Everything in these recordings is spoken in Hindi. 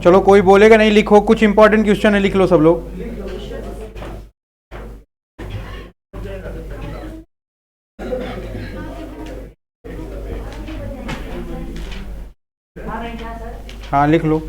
चलो कोई बोलेगा नहीं, लिखो, कुछ इंपॉर्टेंट क्वेश्चन है, लिख लो सब लोग। हाँ लिख लो।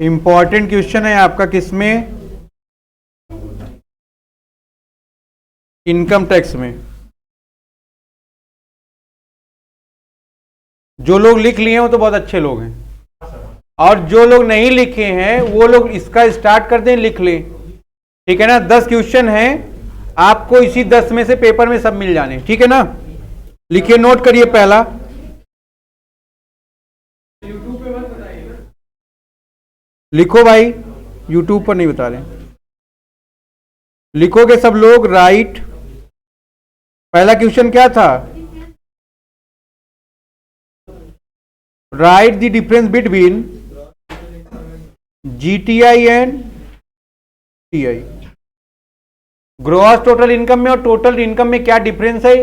इंपॉर्टेंट क्वेश्चन है आपका किसमें? इनकम टैक्स में। जो लोग लिख लिए हैं वो तो बहुत अच्छे लोग हैं, और जो लोग नहीं लिखे हैं वो लोग इसका स्टार्ट कर दें, लिख लें। ठीक है ना? 10 क्वेश्चन हैं, आपको इसी 10 में से पेपर में सब मिल जाने। ठीक है ना? लिखिए, नोट करिए। पहला, लिखो भाई, यूट्यूब पर नहीं बता रहे, लिखोगे सब लोग। राइट, पहला क्वेश्चन क्या था? Right the difference between GTI and TI. Gross total income में और टोटल इनकम में क्या डिफरेंस है?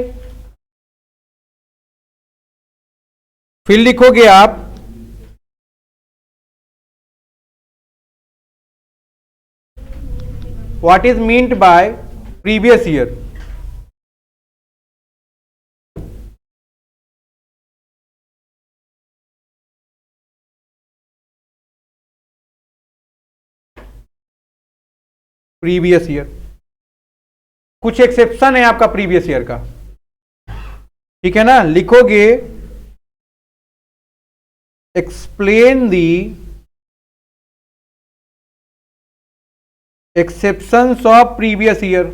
फिर लिखोगे आप what is meant bye previous year. Previous year, कुछ एक्सेप्शन है आपका प्रीवियस ईयर का। ठीक है ना? लिखोगे explain the exceptions of previous year.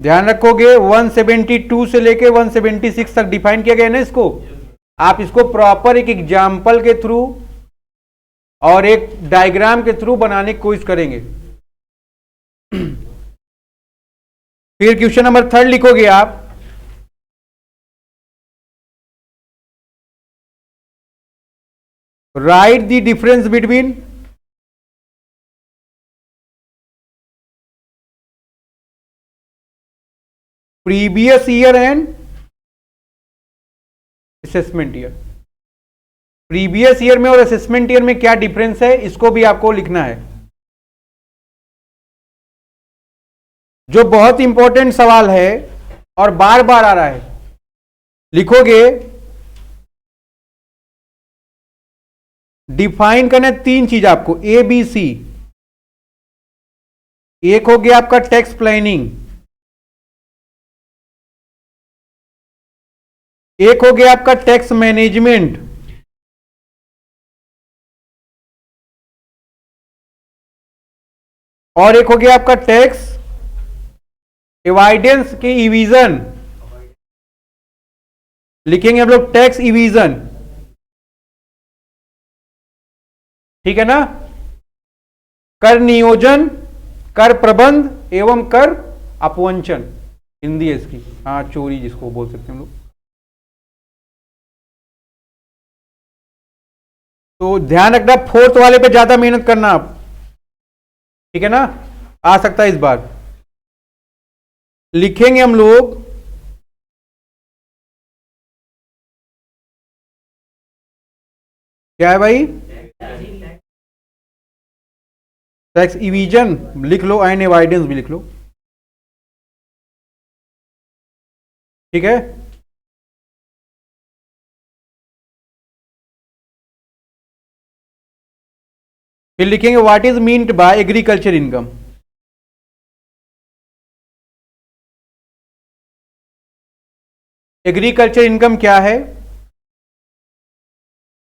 ध्यान रखोगे 172 से लेके 176 तक डिफाइन किया गया है ना इसको। आप इसको प्रॉपर एक एग्जाम्पल के थ्रू और एक डायग्राम के थ्रू बनाने की कोशिश करेंगे। फिर क्वेश्चन नंबर 3 लिखोगे आप, right the difference between previous year and assessment year. Previous year में और असेसमेंट ईयर में क्या डिफरेंस है, इसको भी आपको लिखना है। जो बहुत इंपॉर्टेंट सवाल है और बार बार आ रहा है। लिखोगे डिफाइन करना है 3 चीज आपको, ए बी सी। एक हो गया आपका टैक्स प्लानिंग, एक हो गया आपका टैक्स मैनेजमेंट, और एक हो गया आपका टैक्स एवाइडेंस के इविजन। लिखेंगे हम लोग टैक्स इविजन। ठीक है ना? कर नियोजन, कर प्रबंध एवं कर अपवंचन, हिंदी है इसकी। हाँ, चोरी जिसको बोल सकते हैं हम लोग। तो ध्यान रखना, 4th वाले पे ज्यादा मेहनत करना आप। ठीक है ना? आ सकता है इस बार। लिखेंगे हम लोग क्या है भाई? टैक्स इविजन लिख लो, एंड एवाइडेंस भी लिख लो। ठीक है? फिर लिखेंगे what is meant bye agriculture income. Agriculture income क्या है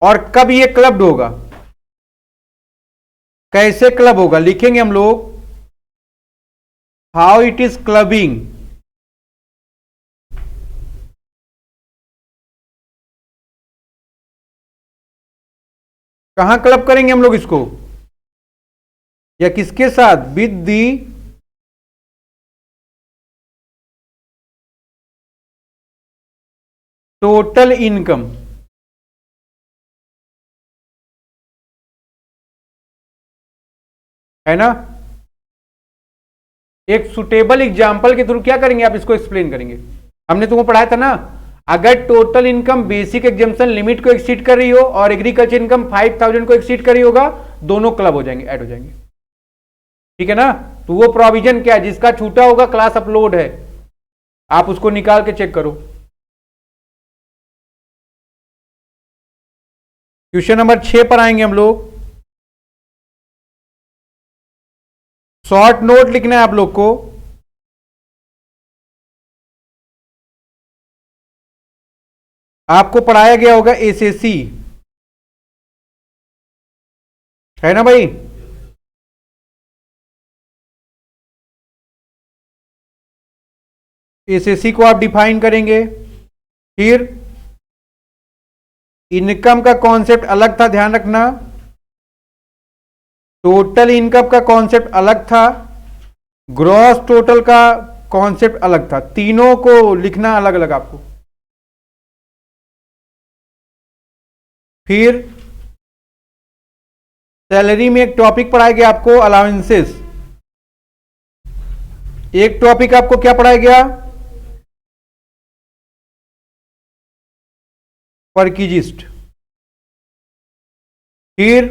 और कब ये क्लब्ड होगा, कैसे क्लब होगा? लिखेंगे हम लोग हाउ इट इज क्लबिंग। कहां क्लब करेंगे हम लोग इसको, या किसके साथ? विद दी टोटल इनकम, है ना। एक सुटेबल एग्जाम्पल के थ्रू क्या करेंगे आप, इसको एक्सप्लेन करेंगे। हमने तुमको पढ़ाया था ना, अगर total income basic exemption limit को एक्सीड कर रही हो और एग्रीकल्चर इनकम 5000 को एक्सीड कर रही होगा, दोनों क्लब हो जाएंगे, ऐड हो जाएंगे, ठीक है ना। तो वो प्रोविजन क्या है, जिसका छूटा होगा क्लास अपलोड है, आप उसको निकाल के चेक करो। क्वेश्चन नंबर 6 पर आएंगे हम लोग। शॉर्ट नोट लिखना है आप लोग को। आपको पढ़ाया गया होगा एसएससी, है ना भाई। एसएससी को आप डिफाइन करेंगे, फिर इनकम का कॉन्सेप्ट अलग था, ध्यान रखना। टोटल इनकम का कॉन्सेप्ट अलग था, ग्रॉस टोटल का कॉन्सेप्ट अलग था, तीनों को लिखना अलग अलग आपको। फिर सैलरी में एक टॉपिक पढ़ाया गया आपको अलाउंसेस, एक टॉपिक आपको क्या पढ़ाया गया, परकीजिस्ट। फिर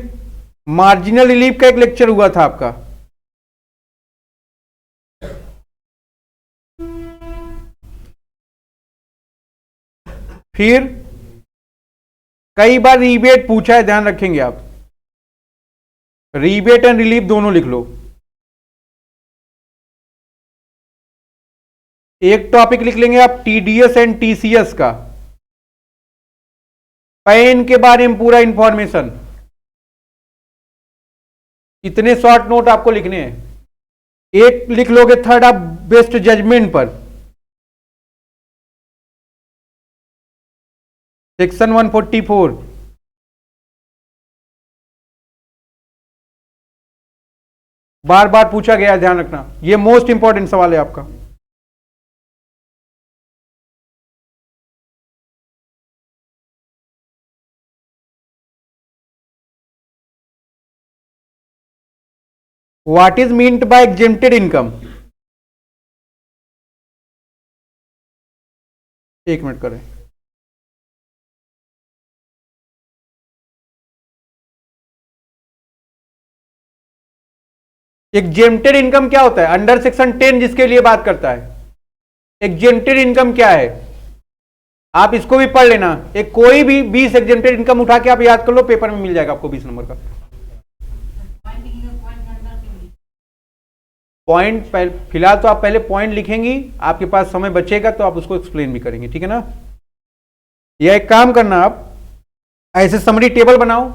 मार्जिनल रिलीफ का एक लेक्चर हुआ था आपका। फिर कई बार रीबेट पूछा है, ध्यान रखेंगे आप, रीबेट एंड रिलीफ दोनों लिख लो। एक टॉपिक लिख लेंगे आप टीडीएस एंड टीसीएस का, पैन के बारे में पूरा इंफॉर्मेशन। इतने शॉर्ट नोट आपको लिखने हैं। एक लिख लोगे थर्ड आप बेस्ट जजमेंट पर, सेक्शन 144। बार बार पूछा गया है, ध्यान रखना, यह मोस्ट इंपॉर्टेंट सवाल है आपका। What is meant bye exempted income, एक मिनट करें। एग्जेम्प्टेड इनकम क्या होता है, अंडर सेक्शन 10 जिसके लिए बात करता है। एग्जेम्प्टेड इनकम क्या है, आप इसको भी पढ़ लेना। एक कोई भी 20 एग्जेम्प्टेड इनकम उठा के आप याद कर लो, पेपर में मिल जाएगा आपको 20 नंबर का पॉइंट। फिलहाल तो आप पहले पॉइंट लिखेंगी, आपके पास समय बचेगा तो आप उसको एक्सप्लेन भी करेंगे, ठीक है ना। या एक काम करना, आप ऐसे समरी टेबल बनाओ,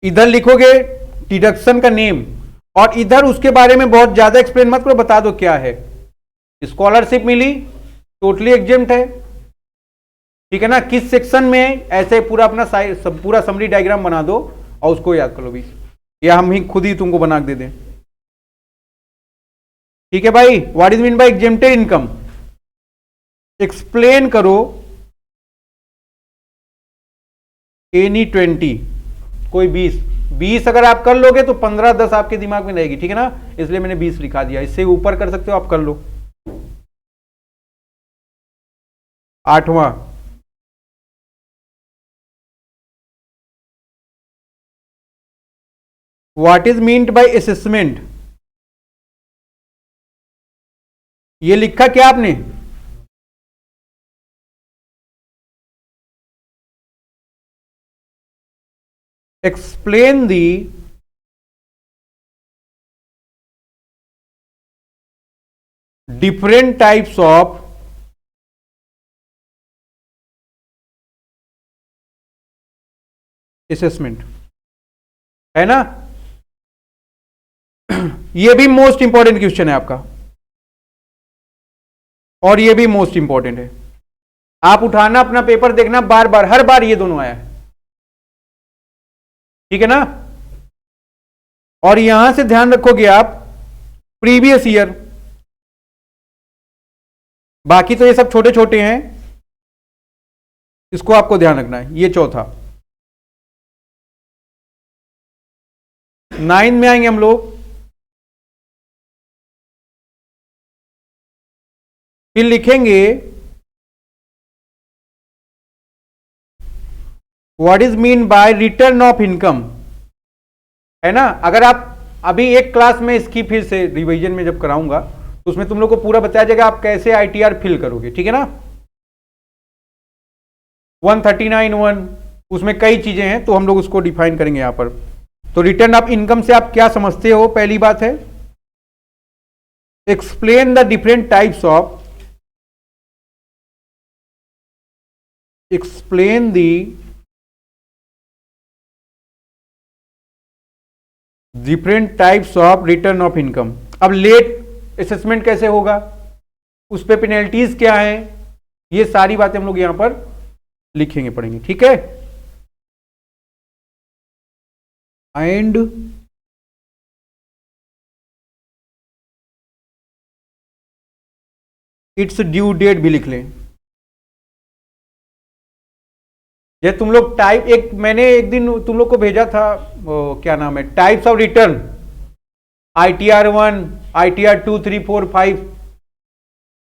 इधर लिखोगे डिडक्शन का नेम और इधर उसके बारे में बहुत ज्यादा एक्सप्लेन मत करो, बता दो क्या है। स्कॉलरशिप मिली, टोटली एग्जेम्प्ट है, ठीक है ना, किस सेक्शन में, ऐसे पूरा अपना पूरा समरी डायग्राम बना दो और उसको याद कर लो 20, या हम ही खुद ही तुमको बना के दे दें, ठीक है भाई। What is mean by exempted income, explain करो एनी 20, कोई 20 अगर आप कर लोगे तो 15-10 आपके दिमाग में रहेगी, ठीक है ना, इसलिए मैंने 20 लिखा दिया। इससे ऊपर कर सकते हो आप, कर लो। 8वां, what is meant by assessment, ये लिखा क्या आपने, explain the different types of assessment, है ना। ये भी मोस्ट इंपॉर्टेंट क्वेश्चन है आपका, और ये भी मोस्ट इंपॉर्टेंट है। आप उठाना अपना पेपर, देखना बार बार, हर बार ये दोनों आया है, ठीक है ना। और यहां से ध्यान रखोगे आप प्रीवियस ईयर, बाकी तो ये सब छोटे छोटे हैं, इसको आपको ध्यान रखना है। ये चौथा। 9 में आएंगे हम लोग, फिर लिखेंगे what is mean by return of income, है ना। अगर आप अभी एक क्लास में इसकी फिर से रिवीजन में जब कराऊंगा तो उसमें तुम लोग को पूरा बताया जाएगा आप कैसे आईटीआर फिल करोगे, ठीक है ना। 139(1) उसमें कई चीजें हैं तो हम लोग उसको डिफाइन करेंगे यहां पर। तो रिटर्न ऑफ इनकम से आप क्या समझते हो? पहली बात है explain the different types of, explain the different types of return of income. अब लेट असेसमेंट कैसे होगा, उस पे पेनल्टीज क्या है, ये सारी बातें हम लोग यहां पर लिखेंगे, पढ़ेंगे, ठीक है। एंड इट्स ड्यू डेट भी लिख लें। ये तुम लोग टाइप, एक मैंने एक दिन तुम लोग को भेजा था, क्या नाम है, types of return, ITR 1, ITR 2, 3, 4, 5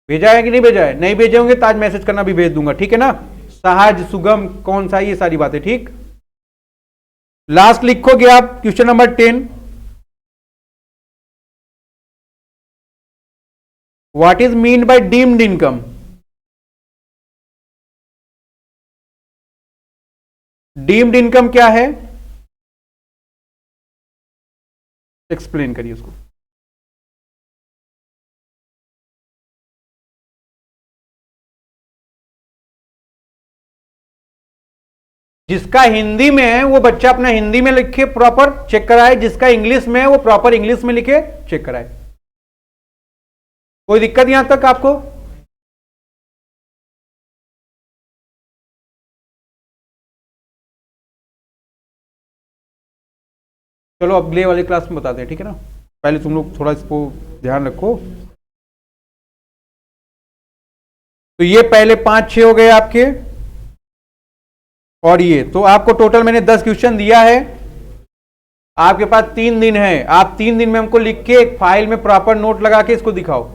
भेजा है कि नहीं भेजा है? नहीं भेजे होंगे तो आज मैसेज करना भी भेज दूंगा, ठीक है ना। सहज, सुगम, कौन सा, ये सारी बातें, ठीक। लास्ट लिखोगे आप question number 10, what is mean by deemed income. Deemed income क्या है, एक्सप्लेन करिए उसको। जिसका हिंदी में है वो बच्चा अपना हिंदी में लिखे, प्रॉपर चेक कराए। जिसका इंग्लिश में है वो प्रॉपर इंग्लिश में लिखे, चेक कराए। कोई दिक्कत यहां तक आपको? चलो अगले वाले क्लास में बताते हैं, ठीक है ना। पहले तुम लोग थोड़ा इसको ध्यान रखो। तो ये पहले 5-6 हो गए आपके, और ये तो आपको टोटल मैंने 10 क्वेश्चन दिया है। आपके पास 3 दिन है, आप 3 दिन में हमको लिख के एक फाइल में प्रॉपर नोट लगा के इसको दिखाओ,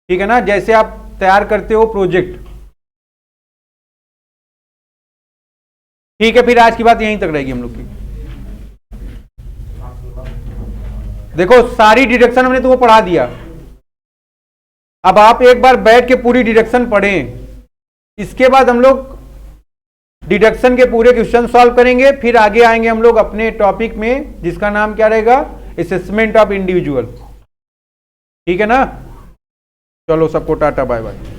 ठीक है ना, जैसे आप तैयार करते हो प्रोजेक्ट, ठीक है। फिर आज की बात यहीं तक रहेगी हम लोग की। देखो सारी डिडक्शन हमने तुमको पढ़ा दिया, अब आप एक बार बैठ के पूरी डिडक्शन पढ़ें। इसके बाद हम लोग डिडक्शन के पूरे क्वेश्चन सॉल्व करेंगे, फिर आगे आएंगे हम लोग अपने टॉपिक में जिसका नाम क्या रहेगा, असेसमेंट ऑफ इंडिविजुअल, ठीक है ना। चलो सबको टाटा बाय बाय।